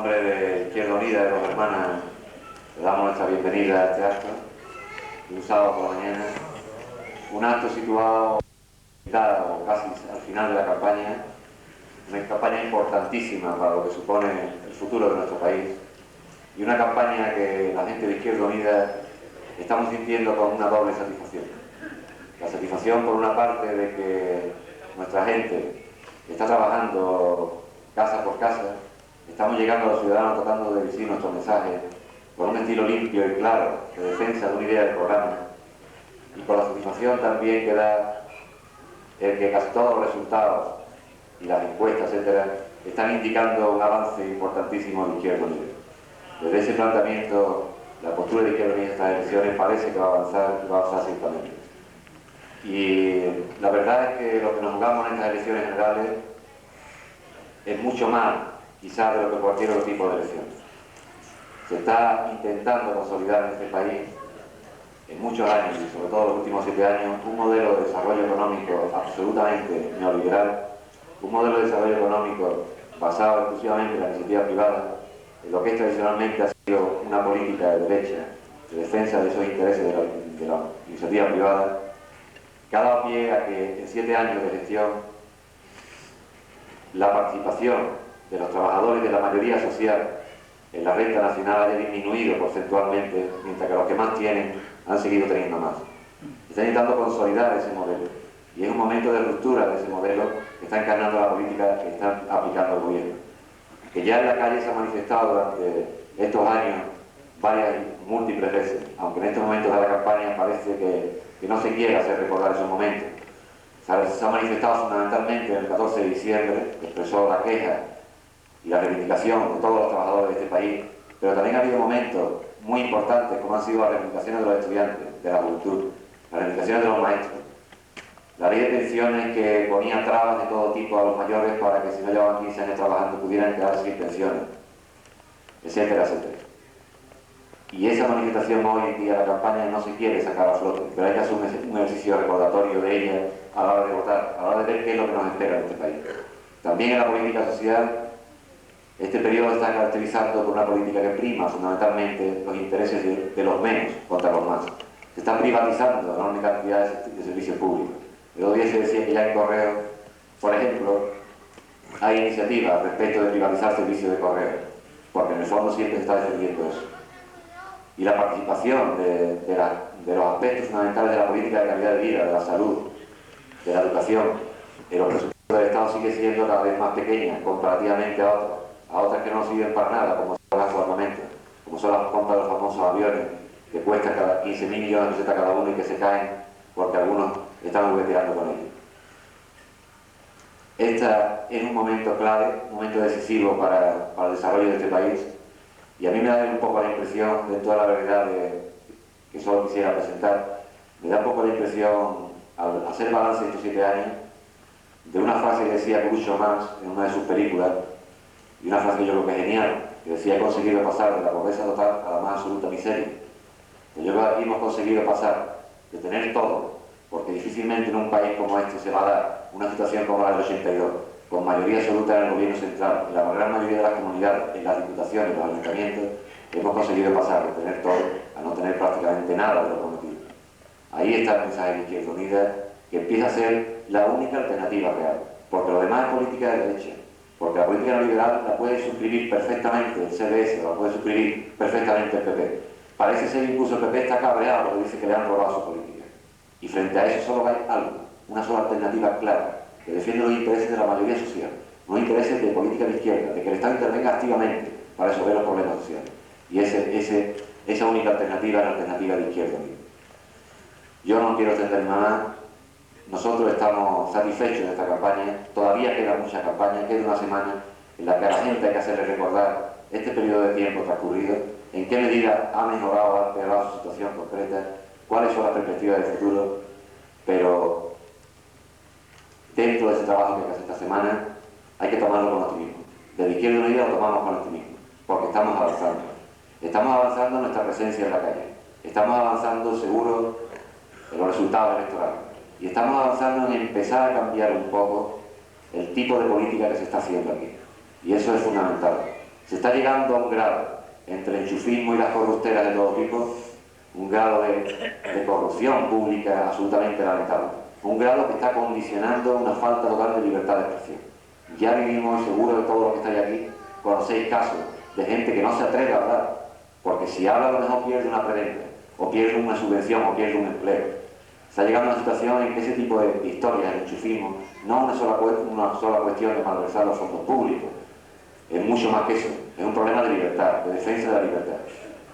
nombre de Izquierda Unida de Dos Hermanas, le damos nuestra bienvenida a este acto, un sábado por la mañana, un acto situado o casi al final de la campaña, una campaña importantísima para lo que supone el futuro de nuestro país, y una campaña que la gente de Izquierda Unida estamos sintiendo con una doble satisfacción. La satisfacción, por una parte, de que nuestra gente está trabajando casa por casa, estamos llegando a los ciudadanos tratando de decir nuestro mensaje con un estilo limpio y claro de defensa de una idea de programa, y con la satisfacción también que da el que casi todos los resultados y las encuestas, etcétera, están indicando un avance importantísimo de Izquierda Unida. Desde ese planteamiento, la postura de Izquierda Unida en estas elecciones parece que va a avanzar ciertamente. Y la verdad es que lo que nos jugamos en estas elecciones generales es mucho más, quizás, de lo que cualquier otro tipo de elección. Se está intentando consolidar en este país, en muchos años, y sobre todo en los últimos 7 años, un modelo de desarrollo económico absolutamente neoliberal, un modelo de desarrollo económico basado exclusivamente en la iniciativa privada, en lo que tradicionalmente ha sido una política de derecha, de defensa de esos intereses de la iniciativa privada, que ha dado pie a que en 7 años de gestión la participación de los trabajadores de la mayoría social en la renta nacional haya disminuido porcentualmente, mientras que los que más tienen han seguido teniendo más. Está intentando consolidar ese modelo, y es un momento de ruptura de ese modelo que está encarnando la política que está aplicando el gobierno, que ya en la calle se ha manifestado durante estos años varias y múltiples veces, aunque en estos momentos de la campaña parece que no se quiere hacer recordar esos momentos. Se ha manifestado fundamentalmente el 14 de diciembre, que expresó la queja y la reivindicación de todos los trabajadores de este país, pero también ha habido momentos muy importantes, como han sido las reivindicaciones de los estudiantes, de la juventud, las reivindicaciones de los maestros, la ley de pensiones que ponía trabas de todo tipo a los mayores para que si no llevaban 15 años trabajando pudieran quedarse sin pensiones, etcétera, etcétera. Y esa manifestación hoy en día, la campaña no se quiere sacar a flote, pero hay que hacer un ejercicio recordatorio de ella a la hora de votar, a la hora de ver qué es lo que nos espera en este país. También en la política social, este periodo está caracterizado por una política que prima fundamentalmente los intereses de los menos contra los más. Se está privatizando enorme cantidad de servicios públicos. El otro día se decía que ya en correo, por ejemplo, hay iniciativas respecto de privatizar servicios de correo, porque en el fondo siempre se está defendiendo eso. Y la participación de los aspectos fundamentales de la política de calidad de vida, de la salud, de la educación, en los presupuestos del Estado sigue siendo cada vez más pequeña comparativamente a otras que no sirven para nada, como son los armamentos, como son las compras de los famosos aviones, que cuestan cada 15.000 millones de pesetas cada uno y que se caen porque algunos están jugueteando con ellos. Este es un momento clave, un momento decisivo para el desarrollo de este país, y a mí me da un poco la impresión, de toda la verdad que solo quisiera presentar, me da un poco la impresión, al hacer balance de estos 7 años, de una frase que decía Groucho Marx en una de sus películas, y una frase que yo creo que es genial, que decía: he conseguido pasar de la pobreza total a la más absoluta miseria. Pues yo creo que aquí hemos conseguido pasar de tener todo, porque difícilmente en un país como este se va a dar una situación como la del 82, con mayoría absoluta en el gobierno central, en la gran mayoría de las comunidades, en las diputaciones, en los ayuntamientos, hemos conseguido pasar de tener todo a no tener prácticamente nada de lo prometido. Ahí está el mensaje de Izquierda Unida, que empieza a ser la única alternativa real, porque lo demás es política de derecha, porque la política neoliberal la puede suscribir perfectamente el CDS, la puede suscribir perfectamente el PP. Parece ser incluso el PP está cabreado porque dice que le han robado su política. Y frente a eso solo hay algo, una sola alternativa clara, que defiende los intereses de la mayoría social, los intereses de política de izquierda, de que el Estado intervenga activamente para resolver los problemas sociales. Y esa única alternativa es la alternativa de Izquierda Unida. Yo no quiero extenderme más. Nosotros estamos satisfechos de esta campaña. Todavía queda mucha campaña, queda una semana en la que a la gente hay que hacerle recordar este periodo de tiempo transcurrido, en qué medida ha mejorado o ha empeorado su situación concreta, cuáles son las perspectivas de futuro, pero dentro de ese trabajo que hay que hacer esta semana hay que tomarlo con optimismo. Desde Izquierda Unida lo tomamos con optimismo, porque estamos avanzando. Estamos avanzando en nuestra presencia en la calle. Estamos avanzando seguro en los resultados electorales. Y estamos avanzando en empezar a cambiar un poco el tipo de política que se está haciendo aquí. Y eso es fundamental. Se está llegando a un grado, entre el enchufismo y las corruptelas de todo tipo, un grado de corrupción pública absolutamente lamentable. Un grado que está condicionando una falta total de libertad de expresión. Ya vivimos, seguro de todos los que estáis aquí, conocéis casos de gente que no se atreve a hablar, porque si habla a lo mejor pierde una prebenda, o pierde una subvención, o pierde un empleo. Está llegando a una situación en que ese tipo de historias, el enchufismo, no es una sola cuestión de malversar los fondos públicos, es mucho más que eso, es un problema de libertad, de defensa de la libertad.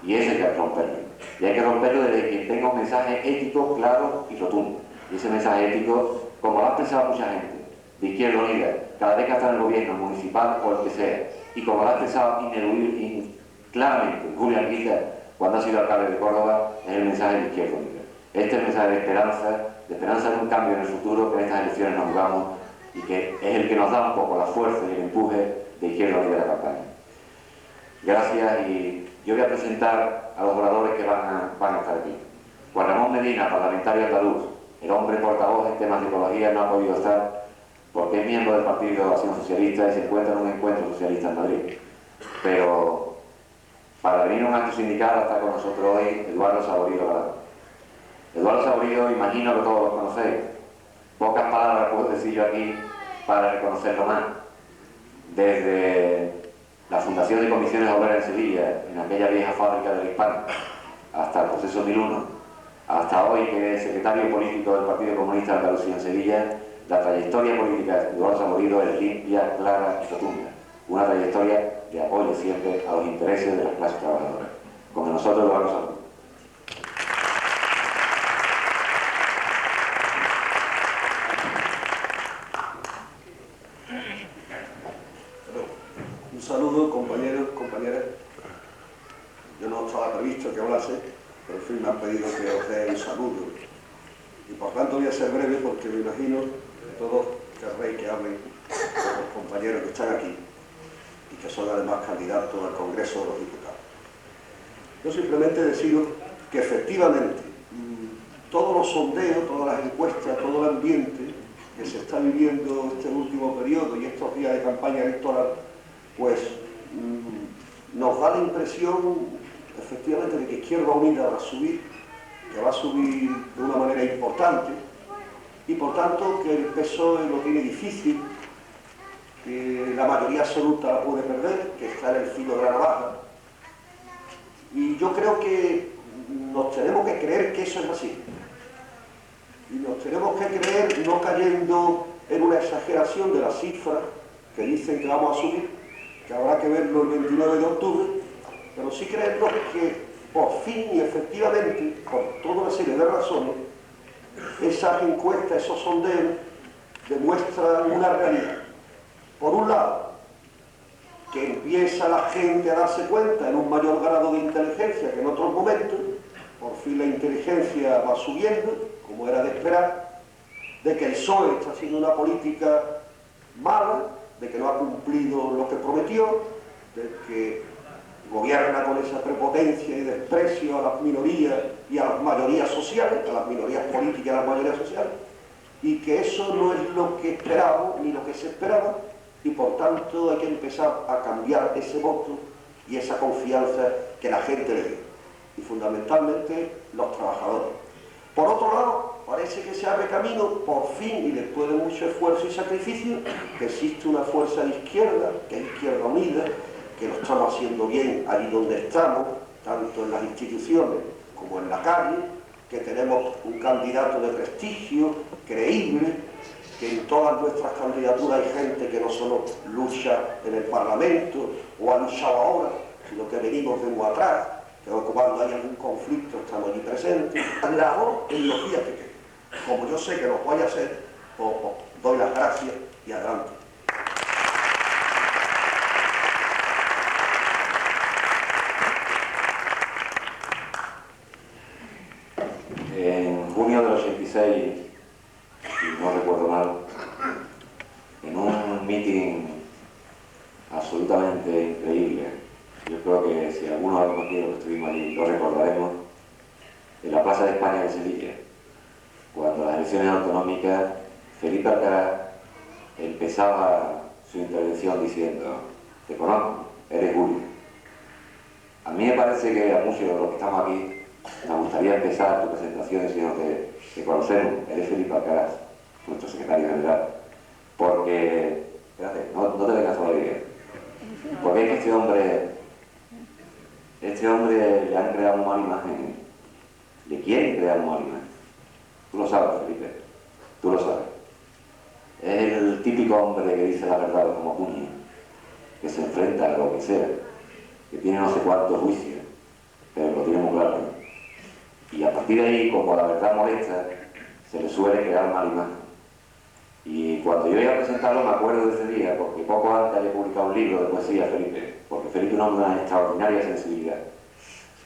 Y eso hay que romperlo. Y hay que romperlo desde que tenga un mensaje ético claro y rotundo. Y ese mensaje ético, como lo ha expresado mucha gente, de Izquierda Unida, cada vez que está en el gobierno municipal o el que sea, y como lo ha expresado claramente Julio Anguita, cuando ha sido alcalde de Córdoba, es el mensaje de Izquierda Unida. Este es el mensaje de esperanza de un cambio en el futuro que en estas elecciones nos jugamos y que es el que nos da un poco la fuerza y el empuje de Izquierda Unida de la campaña. Gracias, y yo voy a presentar a los oradores que van a estar aquí. Juan Ramón Medina, parlamentario andaluz, el hombre portavoz en temas de ecología, no ha podido estar porque es miembro del Partido Acción Socialista y se encuentra en un encuentro socialista en Madrid. Pero para venir a un acto sindical está con nosotros hoy Eduardo Saborido Galán. Eduardo Saborido, imagino que todos lo conocéis. Pocas palabras puedo decir yo aquí para reconocerlo más. Desde la fundación de Comisiones Obreras en Sevilla, en aquella vieja fábrica del Hispano, hasta el proceso 1001, hasta hoy que es secretario político del Partido Comunista de Andalucía en Sevilla, la trayectoria política de Eduardo Saborido es limpia, clara y rotunda. Una trayectoria de apoyo siempre a los intereses de las clases trabajadoras. Con nosotros Eduardo Saborido. Un saludo, compañeros, compañeras. Yo no estaba previsto que hablase, pero en fin me han pedido que os dé un saludo. Y por tanto voy a ser breve porque me imagino que todos querréis que hablen los compañeros que están aquí y que son además candidatos al Congreso de los Diputados. Yo simplemente decido que efectivamente todos los sondeos, todas las encuestas, todo el ambiente que se está viviendo este último periodo y estos días de campaña electoral, pues nos da la impresión efectivamente de que Izquierda Unida va a subir, que va a subir de una manera importante y por tanto que el PSOE lo tiene difícil, que la mayoría absoluta la puede perder, que está en el filo de la navaja. Y yo creo que nos tenemos que creer que eso es así. Y nos tenemos que creer no cayendo en una exageración de las cifras que dicen que vamos a subir, que habrá que verlo el 29 de octubre, pero sí creernos que por fin y efectivamente, por toda una serie de razones, esas encuestas, esos sondeos, demuestran una realidad. Por un lado, que empieza la gente a darse cuenta en un mayor grado de inteligencia que en otros momentos, por fin la inteligencia va subiendo, como era de esperar, de que el PSOE está haciendo una política mala, de que no ha cumplido lo que prometió, de que gobierna con esa prepotencia y desprecio a las minorías y a las mayorías sociales, a las minorías políticas y a las mayorías sociales, y que eso no es lo que esperábamos ni lo que se esperaba, y por tanto hay que empezar a cambiar ese voto y esa confianza que la gente le dio, y fundamentalmente los trabajadores. Por otro lado, parece que se abre camino, por fin, y después de mucho esfuerzo y sacrificio, que existe una fuerza de izquierda, que es Izquierda Unida, que lo estamos haciendo bien allí donde estamos, tanto en las instituciones como en la calle, que tenemos un candidato de prestigio, creíble, que en todas nuestras candidaturas hay gente que no solo lucha en el Parlamento o ha luchado ahora, sino que venimos de muy atrás, que cuando hay algún conflicto estamos allí presentes. La labor en los días que quedan. Como yo sé que lo voy a hacer, os doy las gracias y adelante. En junio del 86, si no recuerdo mal, en un meeting absolutamente increíble, yo creo que si algunos de los compañeros que estuvimos allí lo recordaremos, en la Plaza de España de Sevilla, cuando las elecciones autonómicas, Felipe Alcaraz empezaba su intervención diciendo: te conozco, es de Julio. A mí me parece que a muchos de los que estamos aquí nos gustaría empezar tu presentación diciendo que conocemos, eres Felipe Alcaraz, nuestro secretario general, porque, espérate, no te vengas todavía, porque es que este hombre le han creado una mala imagen, le quieren crear una mala imagen. Tú lo sabes, Felipe, tú lo sabes. Es el típico hombre que dice la verdad como puño, que se enfrenta a lo que sea, que tiene no sé cuántos juicios, pero lo tiene muy claro. Y a partir de ahí, como la verdad molesta, se le suele crear mala imagen. Y cuando yo iba a presentarlo me acuerdo de ese día, porque poco antes había publicado un libro de poesía, Felipe, porque Felipe es un hombre de una extraordinaria sensibilidad,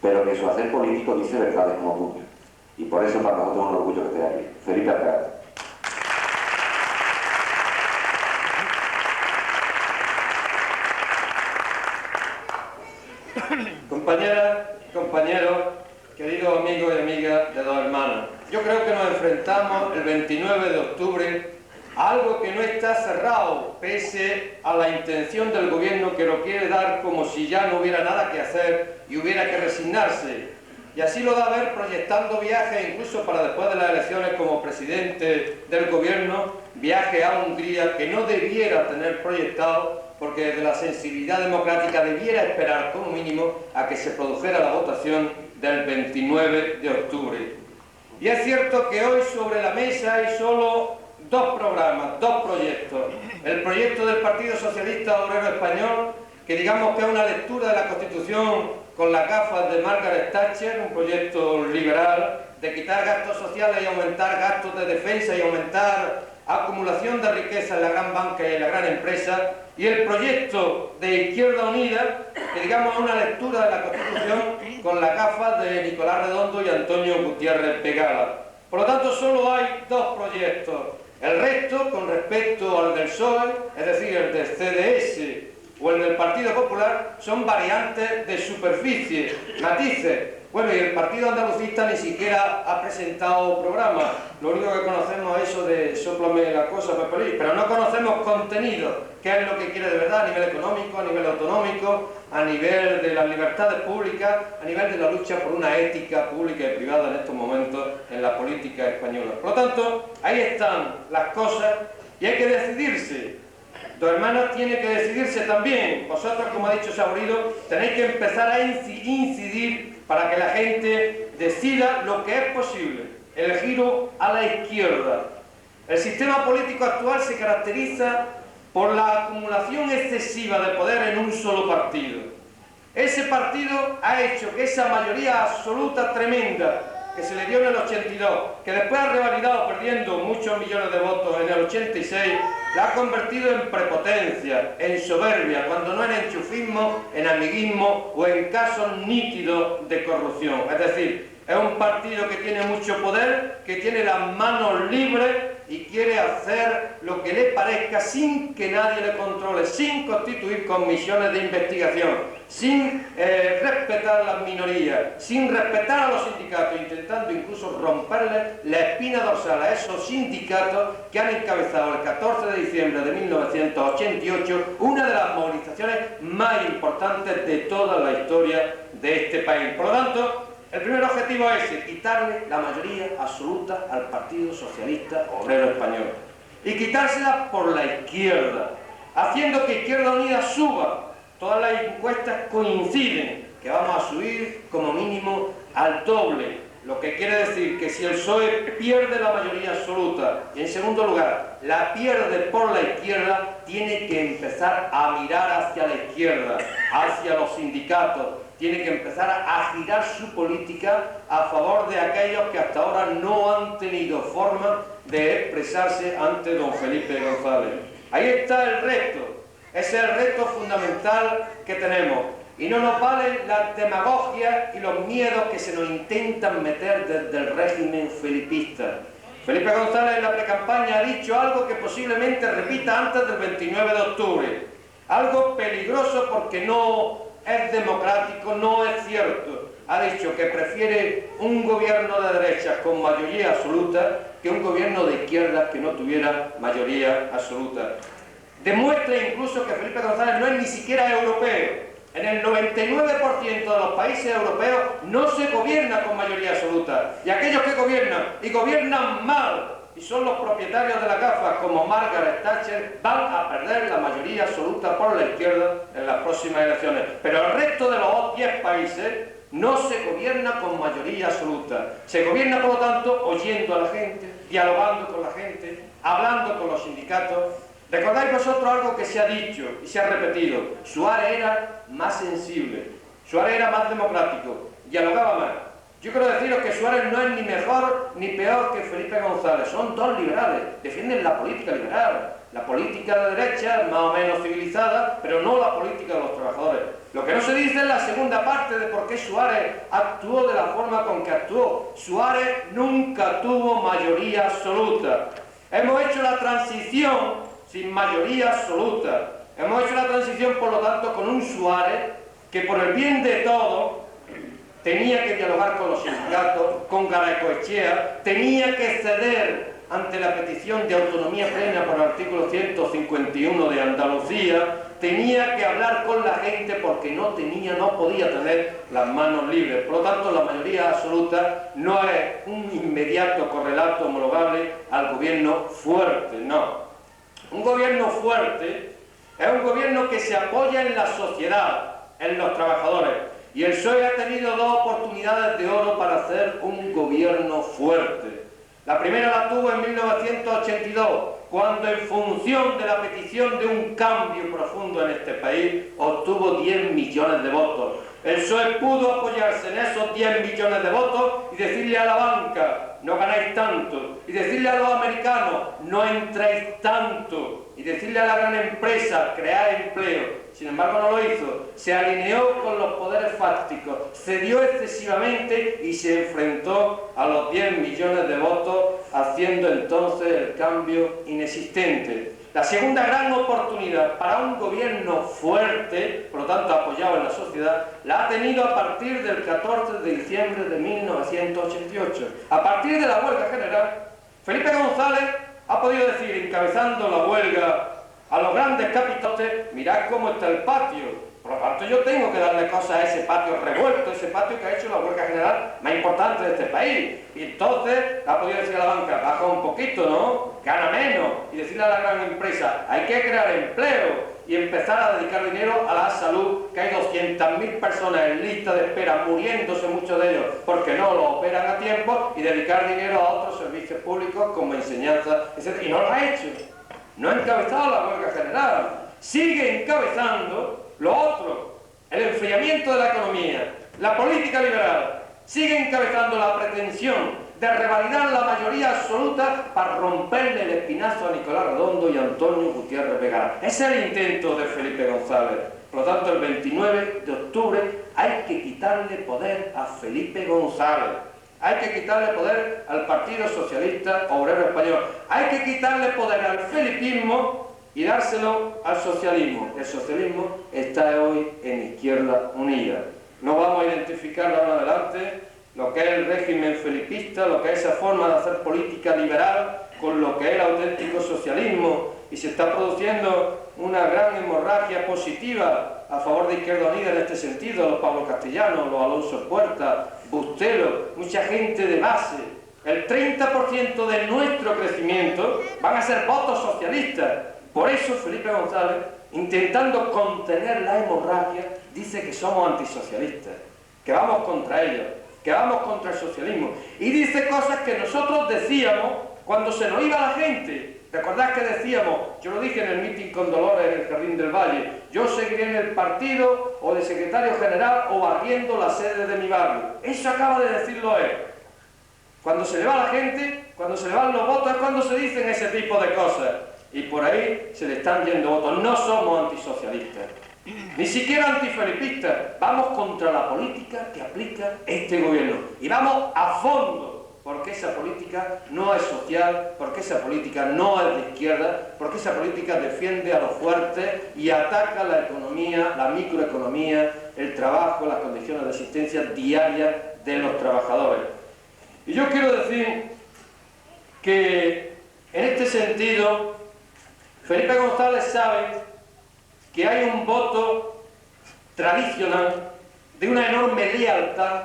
pero que su hacer político dice verdades como puño. Y por eso para nosotros es un orgullo que esté aquí. Felipe Alcaraz. Compañeras, compañeros, queridos amigos y amigas de Dos Hermanas, yo creo que nos enfrentamos el 29 de octubre a algo que no está cerrado, pese a la intención del gobierno que lo quiere dar como si ya no hubiera nada que hacer y hubiera que resignarse. Y así lo da a ver proyectando viajes, incluso para después de las elecciones como presidente del gobierno, viaje a Hungría que no debiera tener proyectado, porque desde la sensibilidad democrática debiera esperar como mínimo a que se produjera la votación del 29 de octubre. Y es cierto que hoy sobre la mesa hay solo dos programas, dos proyectos. El proyecto del Partido Socialista Obrero Español, que digamos que es una lectura de la Constitución con las gafas de Margaret Thatcher, un proyecto liberal de quitar gastos sociales y aumentar gastos de defensa y aumentar acumulación de riqueza en la gran banca y en la gran empresa, y el proyecto de Izquierda Unida, que digamos es una lectura de la Constitución con las gafas de Nicolás Redondo y Antonio Gutiérrez Begala. Por lo tanto, solo hay dos proyectos. El resto, con respecto al del PSOE, es decir, el del CDS o el del Partido Popular, son variantes de superficie, matices. Bueno, y el Partido Andalucista ni siquiera ha presentado programa. Lo único que conocemos es eso de sóplame la cosa, Pepe, pero no conocemos contenido, qué es lo que quiere de verdad a nivel económico, a nivel autonómico, a nivel de las libertades públicas, a nivel de la lucha por una ética pública y privada en estos momentos en la política española. Por lo tanto, ahí están las cosas y hay que decidirse. Dos Hermanas tiene que decidirse también. Vosotros, como ha dicho Saborido, tenéis que empezar a incidir para que la gente decida lo que es posible, el giro a la izquierda. El sistema político actual se caracteriza por la acumulación excesiva de poder en un solo partido. Ese partido ha hecho que esa mayoría absoluta tremenda que se le dio en el 82, que después ha revalidado perdiendo muchos millones de votos en el 86, la ha convertido en prepotencia, en soberbia, cuando no en enchufismo, en amiguismo o en casos nítidos de corrupción. Es decir, es un partido que tiene mucho poder, que tiene las manos libres y quiere hacer lo que le parezca sin que nadie le controle, sin constituir comisiones de investigación, sin respetar las minorías, sin respetar a los sindicatos, intentando incluso romperle la espina dorsal a esos sindicatos que han encabezado el 14 de diciembre de 1988 una de las movilizaciones más importantes de toda la historia de este país. Por lo tanto, el primer objetivo es ese, quitarle la mayoría absoluta al Partido Socialista Obrero Español y quitársela por la izquierda, haciendo que Izquierda Unida suba. Todas las encuestas coinciden que vamos a subir como mínimo al doble, lo que quiere decir que si el PSOE pierde la mayoría absoluta y en segundo lugar la pierde por la izquierda, tiene que empezar a mirar hacia la izquierda, hacia los sindicatos, tiene que empezar a girar su política a favor de aquellos que hasta ahora no han tenido forma de expresarse ante don Felipe González. Ahí está el reto. Ese es el reto fundamental que tenemos. Y no nos valen las demagogias y los miedos que se nos intentan meter desde el régimen felipista. Felipe González en la precampaña ha dicho algo que posiblemente repita antes del 29 de octubre. Algo peligroso porque no es democrático, no es cierto. Ha dicho que prefiere un gobierno de derechas con mayoría absoluta que un gobierno de izquierdas que no tuviera mayoría absoluta. Demuestra incluso que Felipe González no es ni siquiera europeo. En el 99% de los países europeos no se gobierna con mayoría absoluta. Y aquellos que gobiernan, y gobiernan mal, y son los propietarios de las gafas, como Margaret Thatcher, van a perder la mayoría absoluta por la izquierda en las próximas elecciones. Pero el resto de los 10 países no se gobierna con mayoría absoluta. Se gobierna, por lo tanto, oyendo a la gente, dialogando con la gente, hablando con los sindicatos. ¿Recordáis vosotros algo que se ha dicho y se ha repetido? Suárez era más sensible, Suárez era más democrático, dialogaba más. Yo quiero deciros que Suárez no es ni mejor ni peor que Felipe González, son dos liberales, defienden la política liberal, la política de derecha más o menos civilizada, pero no la política de los trabajadores. Lo que no se dice es la segunda parte de por qué Suárez actuó de la forma con que actuó. Suárez nunca tuvo mayoría absoluta. Hemos hecho la transición sin mayoría absoluta. Hemos hecho la transición, por lo tanto, con un Suárez que por el bien de todos tenía que dialogar con los sindicatos, con Garaikoetxea, tenía que ceder ante la petición de autonomía plena por el artículo 151 de Andalucía, tenía que hablar con la gente porque no podía tener las manos libres. Por lo tanto, la mayoría absoluta no es un inmediato correlato homologable al gobierno fuerte, no. Un gobierno fuerte es un gobierno que se apoya en la sociedad, en los trabajadores. Y el PSOE ha tenido dos oportunidades de oro para hacer un gobierno fuerte. La primera la tuvo en 1982, cuando en función de la petición de un cambio profundo en este país, obtuvo 10 millones de votos. El PSOE pudo apoyarse en esos 10 millones de votos y decirle a la banca, no ganáis tanto, y decirle a los americanos, no entráis tanto, y decirle a la gran empresa, crear empleo. Sin embargo, no lo hizo, se alineó con los poderes fácticos, cedió excesivamente y se enfrentó a los 10 millones de votos, haciendo entonces el cambio inexistente. La segunda gran oportunidad para un gobierno fuerte, por lo tanto apoyado en la sociedad, la ha tenido a partir del 14 de diciembre de 1988. A partir de la huelga general, Felipe González ha podido decir, encabezando la huelga a los grandes capitotes, mirad cómo está el patio. Por lo tanto, yo tengo que darle cosas a ese patio revuelto, ese patio que ha hecho la huelga general más importante de este país. Y entonces ha podido decir a la banca, baja un poquito, ¿no? Gana menos. Y decirle a la gran empresa, hay que crear empleo y empezar a dedicar dinero a la salud, que hay 200.000 personas en lista de espera, muriéndose muchos de ellos porque no lo operan a tiempo, y dedicar dinero a otros servicios públicos como enseñanza, etc. Y no lo ha hecho. No ha encabezado la huelga general. Sigue encabezando lo otro, el enfriamiento de la economía, la política liberal. Sigue encabezando la pretensión de revalidar la mayoría absoluta para romperle el espinazo a Nicolás Redondo y a Antonio Gutiérrez Vergara. Ese es el intento de Felipe González. Por lo tanto, el 29 de octubre hay que quitarle poder a Felipe González. Hay que quitarle poder al Partido Socialista Obrero Español. Hay que quitarle poder al felipismo y dárselo al socialismo. El socialismo está hoy en Izquierda Unida. No vamos a identificar ahora en adelante lo que es el régimen felipista, lo que es esa forma de hacer política liberal con lo que es el auténtico socialismo, y se está produciendo una gran hemorragia positiva a favor de Izquierda Unida en este sentido, los Pablo Castellanos, los Alonso Puerta, Bustelo, mucha gente de base. El 30% de nuestro crecimiento van a ser votos socialistas. Por eso Felipe González, intentando contener la hemorragia, dice que somos antisocialistas, que vamos contra ellos, que vamos contra el socialismo. Y dice cosas que nosotros decíamos cuando se nos iba la gente. ¿Recordad que decíamos? Yo lo dije en el mitin con Dolores en el Jardín del Valle. Yo seguiré en el partido o de secretario general o barriendo la sede de mi barrio. Eso acaba de decirlo él. Cuando se le va la gente, cuando se le van los votos, es cuando se dicen ese tipo de cosas. Y por ahí se le están yendo votos. No somos antisocialistas, ni siquiera antifelipistas. Vamos contra la política que aplica este gobierno. Y vamos a fondo, porque esa política no es social, porque esa política no es de izquierda, porque esa política defiende a los fuertes y ataca la economía, la microeconomía, el trabajo, las condiciones de existencia diaria de los trabajadores. Y yo quiero decir que en este sentido Felipe González sabe que hay un voto tradicional de una enorme lealtad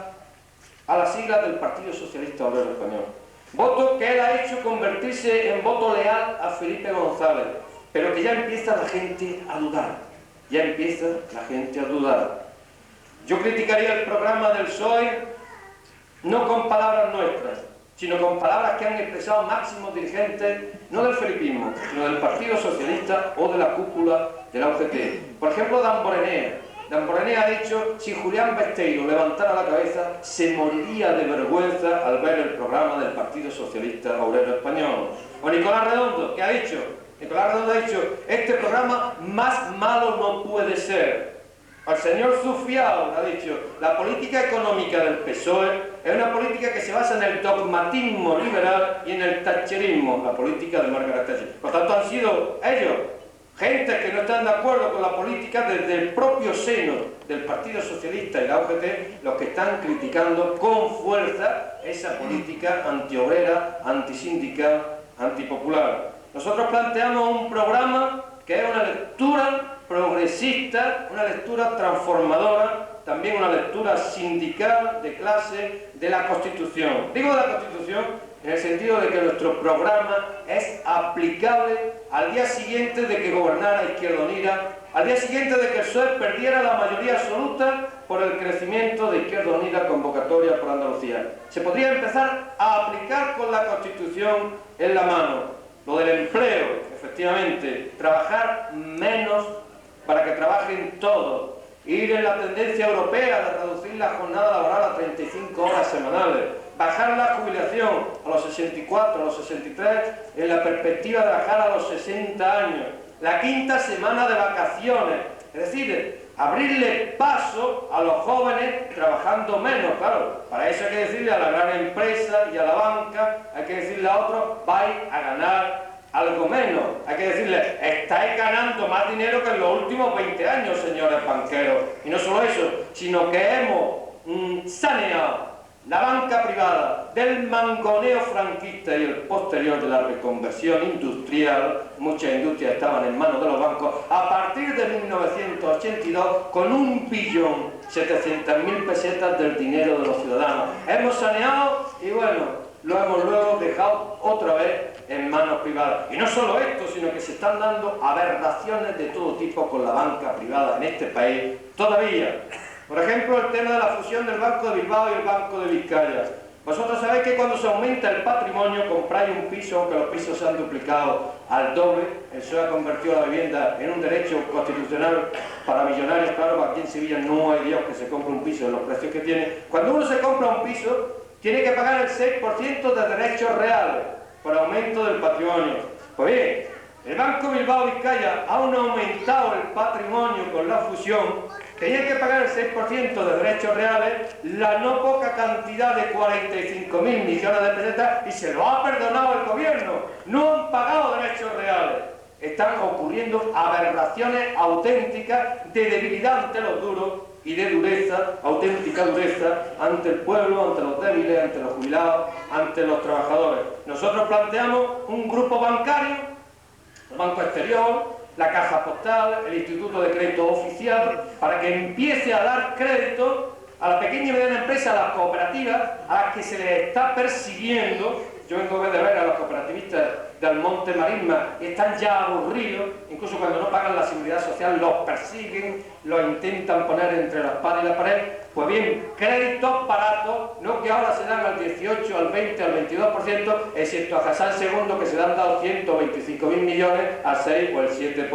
a las siglas del Partido Socialista Obrero Español. Voto que él ha hecho convertirse en voto leal a Felipe González, pero que ya empieza la gente a dudar. Ya empieza la gente a dudar. Yo criticaría el programa del PSOE no con palabras nuestras, sino con palabras que han expresado máximos dirigentes, no del felipismo, sino del Partido Socialista o de la cúpula de la UGT. Por ejemplo, Damborenea. Damborenea ha dicho, si Julián Besteiro levantara la cabeza, se moriría de vergüenza al ver el programa del Partido Socialista Obrero Español. O Nicolás Redondo, que ha dicho, Nicolás Redondo ha dicho, este programa más malo no puede ser. Al señor Zufiao ha dicho, la política económica del PSOE es una política que se basa en el dogmatismo liberal y en el thatcherismo, la política de Margaret Thatcher. Por tanto, han sido ellos, gente que no están de acuerdo con la política desde el propio seno del Partido Socialista y la UGT, los que están criticando con fuerza esa política antiobrera, antisindical, antipopular. Nosotros planteamos un programa que es una lectura progresista, una lectura transformadora, también una lectura sindical, de clase, de la Constitución. Digo de la Constitución en el sentido de que nuestro programa es aplicable al día siguiente de que gobernara Izquierda Unida, al día siguiente de que el PSOE perdiera la mayoría absoluta por el crecimiento de Izquierda Unida convocatoria por Andalucía. Se podría empezar a aplicar con la Constitución en la mano. Lo del empleo, efectivamente, trabajar menos para que trabajen todos, ir en la tendencia europea de reducir la jornada laboral a 35 horas semanales, bajar la jubilación a los 64, a los 63, en la perspectiva de bajar a los 60 años, la quinta semana de vacaciones, es decir, abrirle paso a los jóvenes trabajando menos, claro. Para eso hay que decirle a la gran empresa y a la banca, hay que decirle a otros, vais a ganar algo menos. Hay que decirle, estáis ganando más dinero que en los últimos 20 años, señores banqueros. Y no solo eso, sino que hemos saneado la banca privada del mangoneo franquista y el posterior de la reconversión industrial. Muchas industrias estaban en manos de los bancos a partir de 1982 con 1.700.000 pesetas del dinero de los ciudadanos. Hemos saneado y bueno, lo hemos luego dejado otra vez en manos privadas. Y no solo esto, sino que se están dando aberraciones de todo tipo con la banca privada en este país todavía. Por ejemplo, el tema de la fusión del Banco de Bilbao y el Banco de Vizcaya. Vosotros sabéis que cuando se aumenta el patrimonio, compráis un piso, aunque los pisos se han duplicado al doble. El PSOE ha convertido la vivienda en un derecho constitucional para millonarios. Claro, aquí en Sevilla no hay Dios que se compre un piso en los precios que tiene. Cuando uno se compra un piso, tiene que pagar el 6% de derechos reales por aumento del patrimonio. Pues bien, el Banco Bilbao Vizcaya ha aumentado el patrimonio con la fusión, tenía que pagar el 6% de derechos reales, la no poca cantidad de 45.000 millones de pesetas, y se lo ha perdonado el gobierno. No han pagado derechos reales. Están ocurriendo aberraciones auténticas de debilidad ante los duros y de dureza, auténtica dureza, ante el pueblo, ante los débiles, ante los jubilados, ante los trabajadores. Nosotros planteamos un grupo bancario, el Banco Exterior, la Caja Postal, el Instituto de Crédito Oficial, para que empiece a dar crédito a la pequeña y mediana empresa, a las cooperativas, a las que se les está persiguiendo. Yo vengo de ver a los cooperativistas del Monte Marisma y están ya aburridos, incluso cuando no pagan la seguridad social los persiguen, los intentan poner entre la espada y la pared. Pues bien, créditos baratos, no que ahora se dan al 18, al 20, al 22%, excepto a Hassan II, que se le han dado 125.000 millones al 6 o el 7%.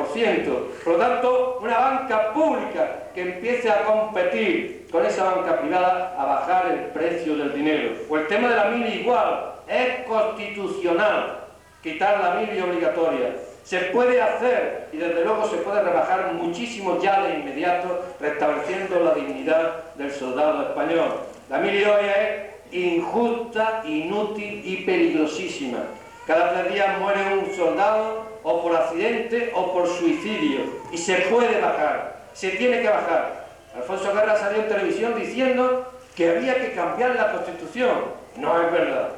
Por lo tanto, una banca pública que empiece a competir con esa banca privada a bajar el precio del dinero. O el tema de la mili igual, es constitucional quitar la mili obligatoria. Se puede hacer y desde luego se puede rebajar muchísimo ya de inmediato, restableciendo la dignidad del soldado español. La mili hoy es injusta, inútil y peligrosísima. Cada 3 días muere un soldado o por accidente o por suicidio, y se puede bajar, se tiene que bajar. Alfonso Guerra salió en televisión diciendo que había que cambiar la Constitución. No es verdad.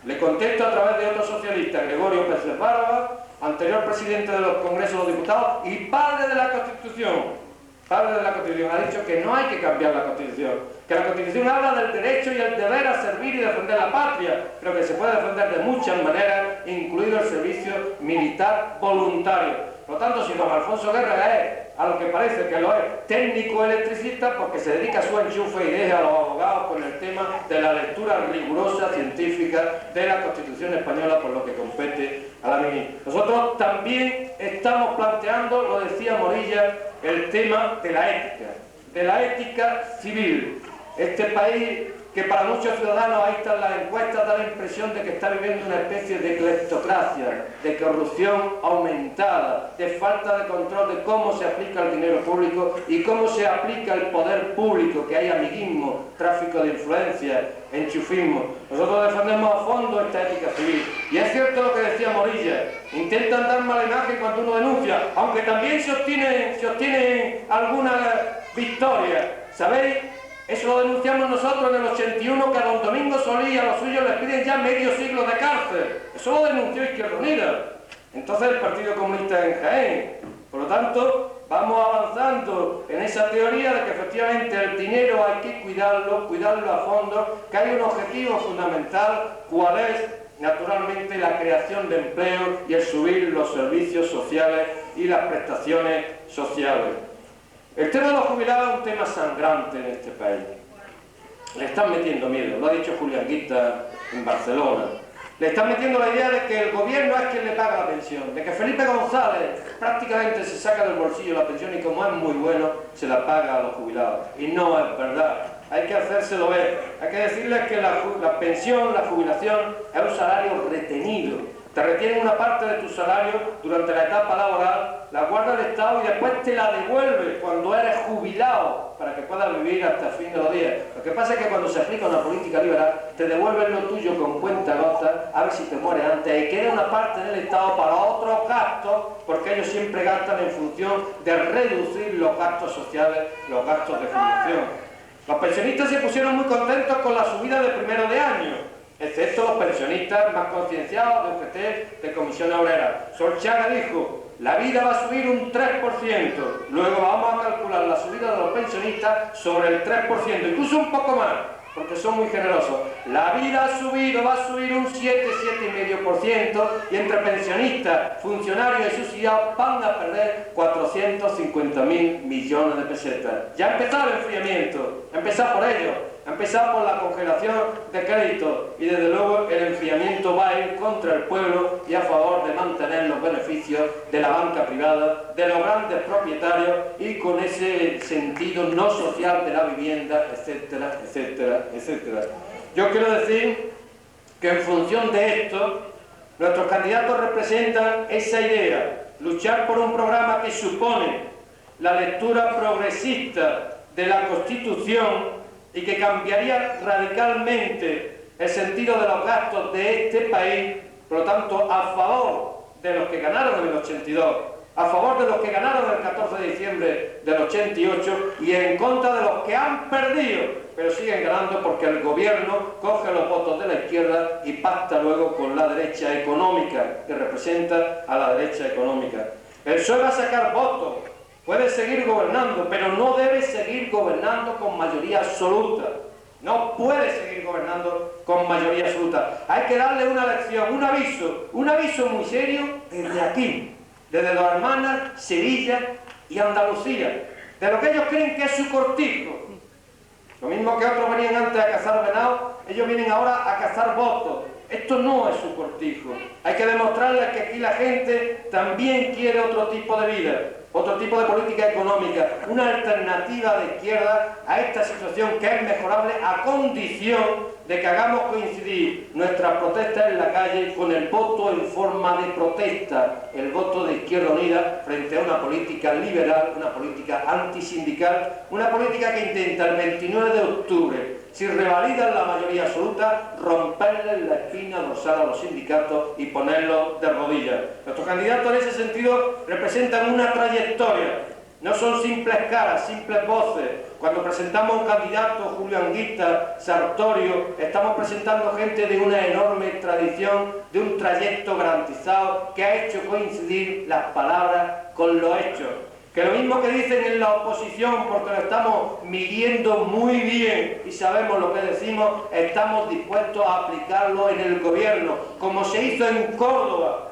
Le contesto a través de otro socialista, Gregorio Pérez Báraba, anterior presidente de los Congresos de los Diputados y padre de la Constitución. padre de la Constitución, ha dicho que no hay que cambiar la Constitución, que la Constitución habla del derecho y el deber a servir y defender la patria, pero que se puede defender de muchas maneras, incluido el servicio militar voluntario. Por lo tanto, si don Alfonso Guerra es, a lo que parece que lo es, técnico electricista, porque se dedica a su enchufe y deja a los abogados con el tema de la lectura rigurosa, científica de la Constitución española, por lo que compete a la MINI. Nosotros también estamos planteando, lo decía Morilla, el tema de la ética civil. Este país, que para muchos ciudadanos, ahí están las encuestas, da la impresión de que está viviendo una especie de cleptocracia, de corrupción aumentada, de falta de control de cómo se aplica el dinero público y cómo se aplica el poder público, que hay amiguismo, tráfico de influencia, enchufismo. Nosotros defendemos a fondo esta ética civil. Y es cierto lo que decía Morilla, intentan dar mala imagen cuando uno denuncia, aunque también se obtienen alguna victoria. ¿Sabéis? Eso lo denunciamos nosotros en el 81, que a don Domingo Solís y a los suyos les piden ya medio siglo de cárcel. Eso lo denunció Izquierda Unida. Entonces el Partido Comunista en Jaén. Por lo tanto, vamos avanzando en esa teoría de que efectivamente el dinero hay que cuidarlo a fondo, que hay un objetivo fundamental, ¿cuál es? Naturalmente la creación de empleo y el subir los servicios sociales y las prestaciones sociales. El tema de los jubilados es un tema sangrante en este país. Le están metiendo miedo, lo ha dicho Julián Guita en Barcelona. Le están metiendo la idea de que el gobierno es quien le paga la pensión, de que Felipe González prácticamente se saca del bolsillo la pensión y como es muy bueno, se la paga a los jubilados. Y no es verdad. Hay que hacérselo ver. Hay que decirles que la pensión, la jubilación, es un salario retenido. Te retienen una parte de tu salario durante la etapa laboral, la guarda el Estado y después te la devuelve cuando eres jubilado para que puedas vivir hasta el fin de los días. Lo que pasa es que cuando se aplica una política liberal, te devuelven lo tuyo con cuentagotas, a ver si te mueres antes, y queda una parte en el Estado para otros gastos, porque ellos siempre gastan en función de reducir los gastos sociales, los gastos de jubilación. Los pensionistas se pusieron muy contentos con la subida de primero de año, excepto los pensionistas más concienciados de UGT, de Comisión Obrera. Solchaga dijo, la vida va a subir un 3%, luego vamos a calcular la subida de los pensionistas sobre el 3%, incluso un poco más, porque son muy generosos. La vida ha subido, va a subir un 7,5%, y entre pensionistas, funcionarios y subsidiados van a perder 450.000 millones de pesetas. Ya ha empezado el enfriamiento, a empezar por ello. A empezar por la congelación de crédito y desde luego el enfriamiento va a ir contra el pueblo y a favor de mantener los beneficios de la banca privada, de los grandes propietarios y con ese sentido no social de la vivienda, etcétera, etcétera, etcétera. Yo quiero decir que en función de esto, nuestros candidatos representan esa idea, luchar por un programa que supone la lectura progresista de la Constitución y que cambiaría radicalmente el sentido de los gastos de este país, por lo tanto, a favor de los que ganaron en el 82, a favor de los que ganaron el 14 de diciembre del 88 y en contra de los que han perdido, pero siguen ganando porque el gobierno coge los votos de la izquierda y pacta luego con la derecha económica, que representa a la derecha económica. El PSOE va a sacar votos, puede seguir gobernando, pero no debe seguir gobernando con mayoría absoluta. No puede seguir gobernando con mayoría absoluta. Hay que darle una lección, un aviso muy serio desde aquí, desde Dos Hermanas, Sevilla y Andalucía, de lo que ellos creen que es su cortijo. Lo mismo que otros venían antes a cazar venado, ellos vienen ahora a cazar votos. Esto no es su cortijo. Hay que demostrarles que aquí la gente también quiere otro tipo de vida, otro tipo de política económica, una alternativa de izquierda a esta situación que es mejorable a condición de que hagamos coincidir nuestras protestas en la calle con el voto en forma de protesta, el voto de Izquierda Unida frente a una política liberal, una política antisindical, una política que intenta el 29 de octubre, si revalidan la mayoría absoluta, romperle la espina dorsal a los sindicatos y ponerlos de rodillas. Nuestros candidatos en ese sentido representan una trayectoria, no son simples caras, simples voces. Cuando presentamos un candidato, Julio Anguita, Sartorio, estamos presentando gente de una enorme tradición, de un trayecto garantizado que ha hecho coincidir las palabras con los hechos. que lo mismo que dicen en la oposición, porque lo estamos midiendo muy bien y sabemos lo que decimos, estamos dispuestos a aplicarlo en el gobierno, como se hizo en Córdoba.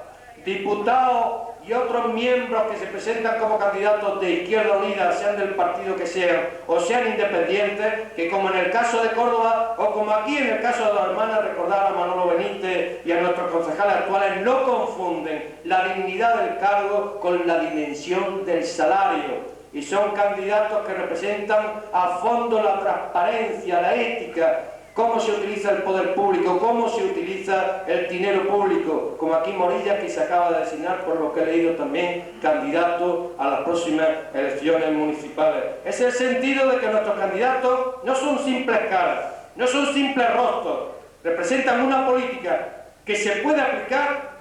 Diputados y otros miembros que se presentan como candidatos de Izquierda Unida, sean del partido que sean, o sean independientes, que como en el caso de Córdoba, o como aquí en el caso de Dos Hermanas, recordar a Manolo Benítez y a nuestros concejales actuales, no confunden la dignidad del cargo con la dimensión del salario. Y son candidatos que representan a fondo la transparencia, la ética, cómo se utiliza el poder público, cómo se utiliza el dinero público, como aquí Morilla, que se acaba de designar, por lo que he leído también, candidato a las próximas elecciones municipales. Es el sentido de que nuestros candidatos no son simples caras, no son simples rostros, representan una política que se puede aplicar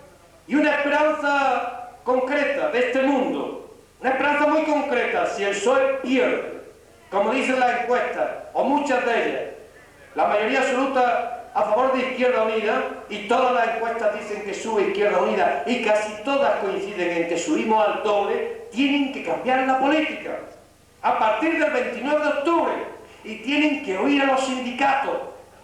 y una esperanza concreta de este mundo, una esperanza muy concreta. Si el PSOE pierde, como dicen las encuestas, o muchas de ellas, la mayoría absoluta a favor de Izquierda Unida, y todas las encuestas dicen que sube Izquierda Unida, y casi todas coinciden en que subimos al doble, tienen que cambiar la política a partir del 29 de octubre, y tienen que oír a los sindicatos.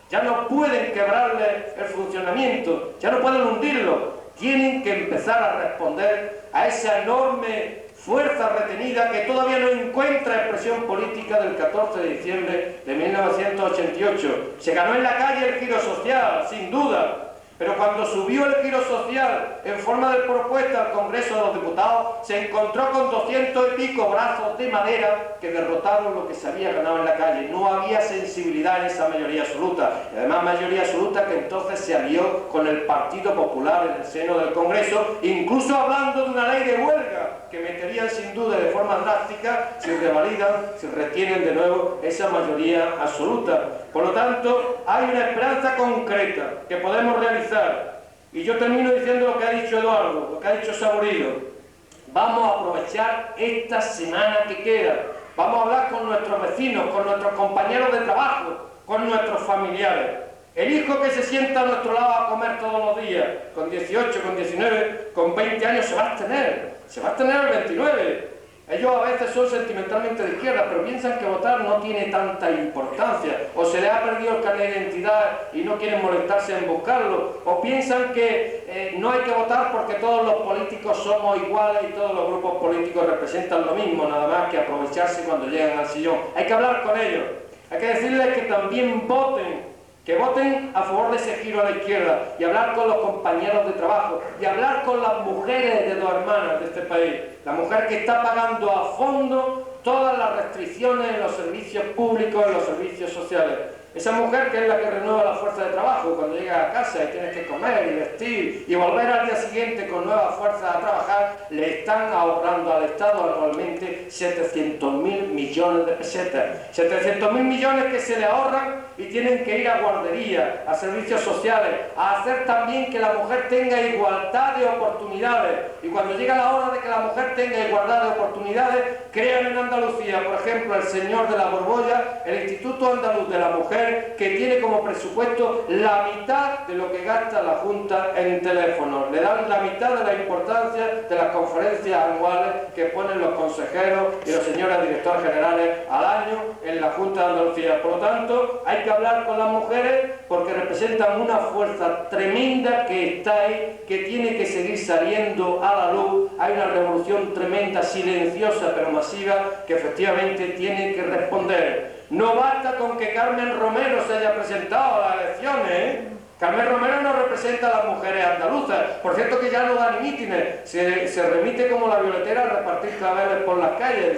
Ya no pueden quebrarle el funcionamiento, ya no pueden hundirlo, tienen que empezar a responder a esa enorme fuerza retenida que todavía no encuentra expresión política del 14 de diciembre de 1988. Se ganó en la calle el giro social, sin duda, pero cuando subió el giro social en forma de propuesta al Congreso de los Diputados, se encontró con 200 y pico brazos de madera que derrotaron lo que se había ganado en la calle. No había sensibilidad en esa mayoría absoluta, y además mayoría absoluta que entonces se alió con el Partido Popular en el seno del Congreso, incluso hablando de una ley de huelga que meterían sin duda de forma drástica si revalidan, si retienen de nuevo esa mayoría absoluta. Por lo tanto, hay una esperanza concreta que podemos realizar. Y yo termino diciendo lo que ha dicho Eduardo, lo que ha dicho Saborido. Vamos a aprovechar esta semana que queda. Vamos a hablar con nuestros vecinos, con nuestros compañeros de trabajo, con nuestros familiares. El hijo que se sienta a nuestro lado a comer todos los días, con 18, con 19, con 20 años, se va a abstener el 29. Ellos a veces son sentimentalmente de izquierda, pero piensan que votar no tiene tanta importancia, o se les ha perdido el carnet de identidad y no quieren molestarse en buscarlo, o piensan que no hay que votar porque todos los políticos somos iguales y todos los grupos políticos representan lo mismo, nada más que aprovecharse cuando llegan al sillón. Hay que hablar con ellos, hay que decirles que también voten, que voten a favor de ese giro a la izquierda, y hablar con los compañeros de trabajo, y hablar con las mujeres de Dos Hermanas de este país, la mujer que está pagando a fondo todas las restricciones en los servicios públicos, en los servicios sociales. Esa mujer que es la que renueva la fuerza de trabajo cuando llega a casa y tienes que comer y vestir y volver al día siguiente con nueva fuerza a trabajar, le están ahorrando al Estado anualmente 700.000 millones de pesetas. 700.000 millones que se le ahorran y tienen que ir a guardería, a servicios sociales, a hacer también que la mujer tenga igualdad de oportunidades. Y cuando llega la hora de que la mujer tenga igualdad de oportunidades, crean en Andalucía, por ejemplo, el señor de la Borbolla, el Instituto Andaluz de la Mujer, que tiene como presupuesto la mitad de lo que gasta la Junta en teléfonos. Le dan la mitad de la importancia de las conferencias anuales que ponen los consejeros y los señores directores generales al año en la Junta de Andalucía. Por lo tanto, hay que hablar con las mujeres porque representan una fuerza tremenda que está ahí, que tiene que seguir saliendo a la luz. Hay una revolución tremenda, silenciosa pero masiva, que efectivamente tiene que responder. No basta con que Carmen Romero se haya presentado a las elecciones, Carmen Romero no representa a las mujeres andaluzas. Por cierto que ya no da ni mítines, se remite como la violetera a repartir claveles por las calles.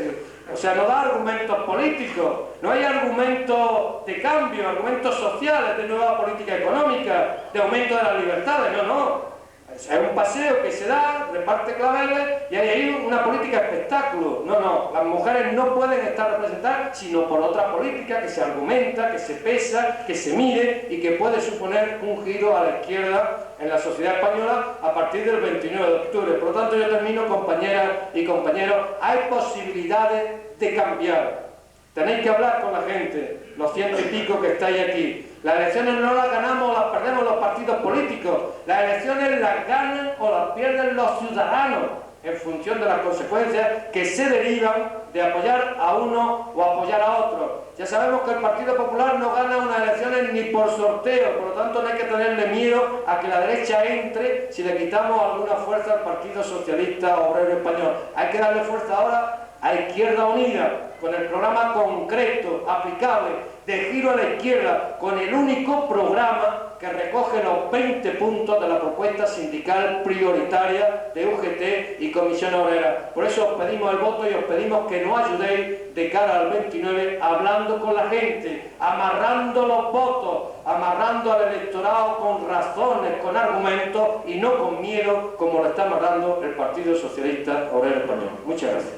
O sea, no da argumentos políticos, no hay argumentos de cambio, argumentos sociales, de nueva política económica, de aumento de las libertades, no. Es un paseo que se da, reparte claveles y hay ahí una política espectáculo. No, las mujeres no pueden estar representadas sino por otra política que se argumenta, que se pesa, que se mide y que puede suponer un giro a la izquierda en la sociedad española a partir del 29 de octubre. Por lo tanto, yo termino, compañeras y compañeros, hay posibilidades de cambiar. Tenéis que hablar con la gente, los ciento y pico que estáis aquí. Las elecciones no las ganamos o las perdemos los partidos políticos. Las elecciones las ganan o las pierden los ciudadanos. en función de las consecuencias que se derivan de apoyar a uno o apoyar a otro. Ya sabemos que el Partido Popular no gana unas elecciones ni por sorteo, por lo tanto no hay que tenerle miedo a que la derecha entre si le quitamos alguna fuerza al Partido Socialista Obrero Español. Hay que darle fuerza ahora a Izquierda Unida, con el programa concreto, aplicable, de giro a la izquierda, con el único programa que recoge los 20 puntos de la propuesta sindical prioritaria de UGT y Comisión Obrera. Por eso os pedimos el voto y os pedimos que nos ayudéis de cara al 29, hablando con la gente, amarrando los votos, amarrando al electorado con razones, con argumentos y no con miedo, como lo está amarrando el Partido Socialista Obrero Español. Muchas gracias.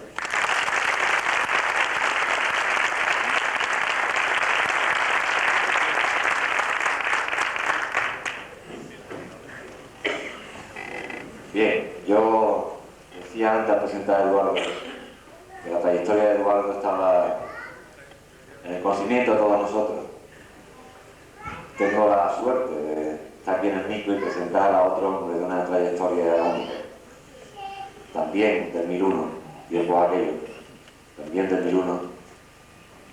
Bien, yo decía antes al presentar a Eduardo que la trayectoria de Eduardo estaba en el conocimiento de todos nosotros. Tengo la suerte de estar aquí en el micro y presentar a otro hombre de una trayectoria única. También del 1001, y el aquello, también del 1001,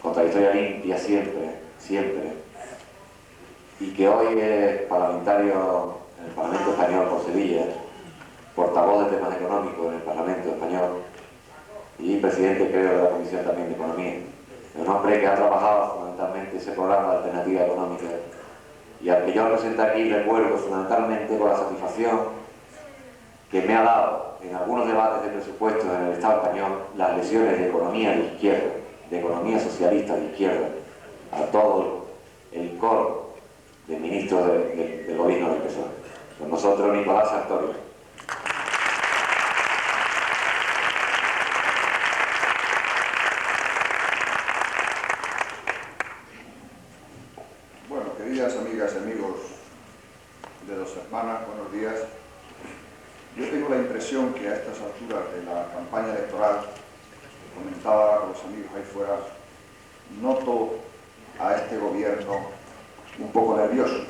con trayectoria limpia siempre, siempre, y que hoy es parlamentario en el Parlamento Español por Sevilla, portavoz de temas económicos en el Parlamento Español y presidente, creo, de la Comisión también de Economía. Es un hombre que ha trabajado fundamentalmente ese programa de alternativa económica y al que yo represento aquí recuerdo fundamentalmente con la satisfacción que me ha dado en algunos debates de presupuestos en el Estado español las lesiones de economía de izquierda, de economía socialista de izquierda, a todo el coro de ministros del gobierno del PSOE. Con nosotros Nicolás Sartorio. Queridas amigas y amigos de Dos Hermanas, buenos días. Yo tengo la impresión que a estas alturas de la campaña electoral, comentaba con los amigos ahí fuera, noto a este gobierno un poco nervioso.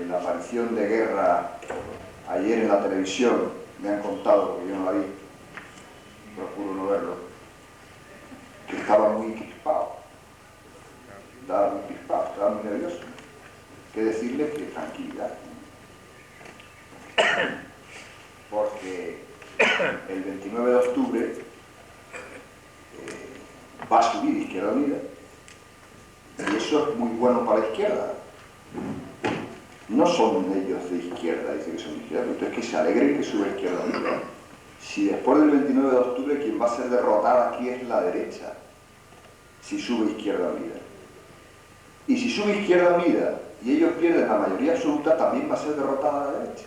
La aparición de Guerra ayer en la televisión, me han contado, porque yo no la vi, procuro no verlo, que estaba muy crispado. Estaba muy crispado, estaba muy nervioso. Que decirle que tranquilidad. Porque el 29 de octubre va a subir Izquierda Unida y eso es muy bueno para la izquierda. No son ellos de izquierda, dicen que son de izquierda, entonces que se alegren que sube Izquierda Unida. Si después del 29 de octubre quien va a ser derrotada aquí es la derecha, si sube Izquierda Unida. Y si sube Izquierda Unida y ellos pierden la mayoría absoluta, también va a ser derrotada la derecha.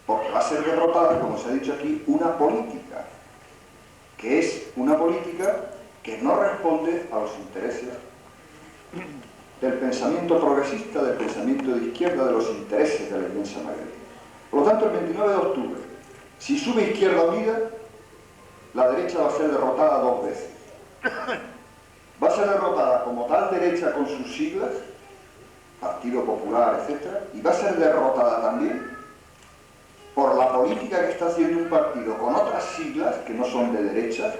Porque va a ser derrotada, como se ha dicho aquí, una política, que es una política que no responde a los intereses del pensamiento progresista, del pensamiento de izquierda, de los intereses de la inmensa mayoría. Por lo tanto, el 29 de octubre, si sube Izquierda Unida, la derecha va a ser derrotada dos veces. Va a ser derrotada como tal derecha con sus siglas, Partido Popular, etc. Y va a ser derrotada también por la política que está haciendo un partido con otras siglas que no son de derecha,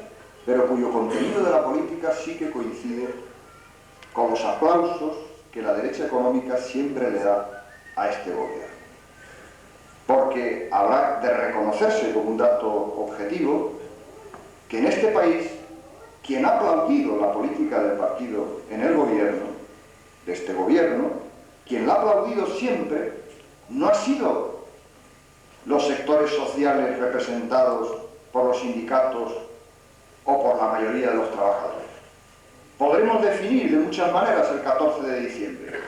pero cuyo contenido de la política sí que coincide con los aplausos que la derecha económica siempre le da a este gobierno. Porque habrá de reconocerse como un dato objetivo que en este país quien ha aplaudido la política del partido en el gobierno, de este gobierno, quien la ha aplaudido siempre, no ha sido los sectores sociales representados por los sindicatos o por la mayoría de los trabajadores. Podremos definir de muchas maneras el 14 de diciembre,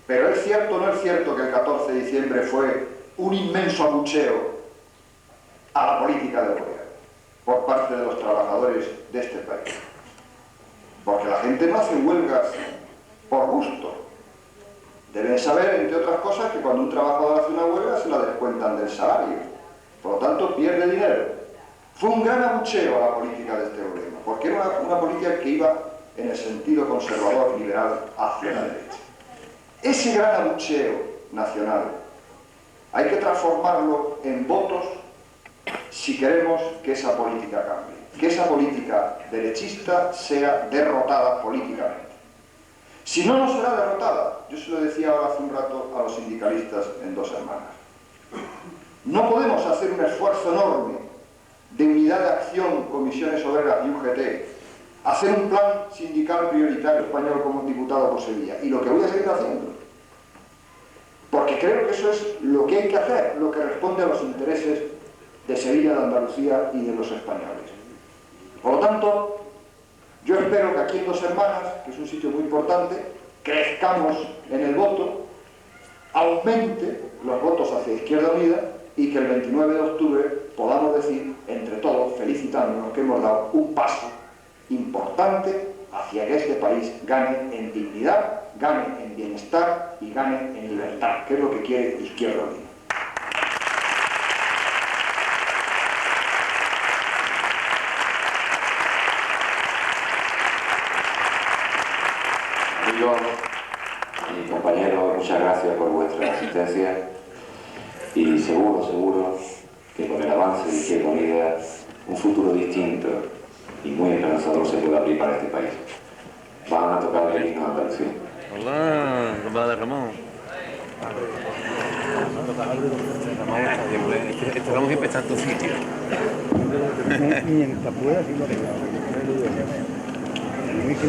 pero ¿es cierto o no es cierto que el 14 de diciembre fue un inmenso abucheo a la política del gobierno por parte de los trabajadores de este país? Porque la gente no hace huelgas por gusto. Deben saber, entre otras cosas, que cuando un trabajador hace una huelga se la descuentan del salario. Por lo tanto, pierde dinero. Fue un gran abucheo a la política de este gobierno, porque era una política que iba en el sentido conservador liberal hacia la derecha. Ese gran abucheo nacional Hay que transformarlo en votos si queremos que esa política cambie, que esa política derechista sea derrotada políticamente. Si no, no será derrotada. Yo se lo decía ahora hace un rato a los sindicalistas en Dos Hermanas. No podemos hacer un esfuerzo enorme de unidad de acción, comisiones obreras y UGT, hacer un plan sindical prioritario español como un diputado por Sevilla, y lo que voy a seguir haciendo, porque creo que eso es lo que hay que hacer, lo que responde a los intereses de Sevilla, de Andalucía y de los españoles. Por lo tanto, yo espero que aquí en Dos Hermanas, que es un sitio muy importante, crezcamos en el voto, aumente los votos hacia Izquierda Unida, y que el 29 de octubre podamos decir, entre todos, felicitándonos, que hemos dado un paso importante hacia que este país gane en dignidad, gane en bienestar y gane en libertad, que es lo que quiere Izquierda Unida. Amigos y compañeros, muchas gracias por vuestra asistencia. Y seguro que con el avance de Izquierda Unida un futuro distinto y muy esperanzador se puede abrir para este país. Van a tocar el himno de Andalucía. Hola, compadre de Ramón. Esto vamos a empezar tu sitio. Mientras pueda, sí lo tengo. Muy que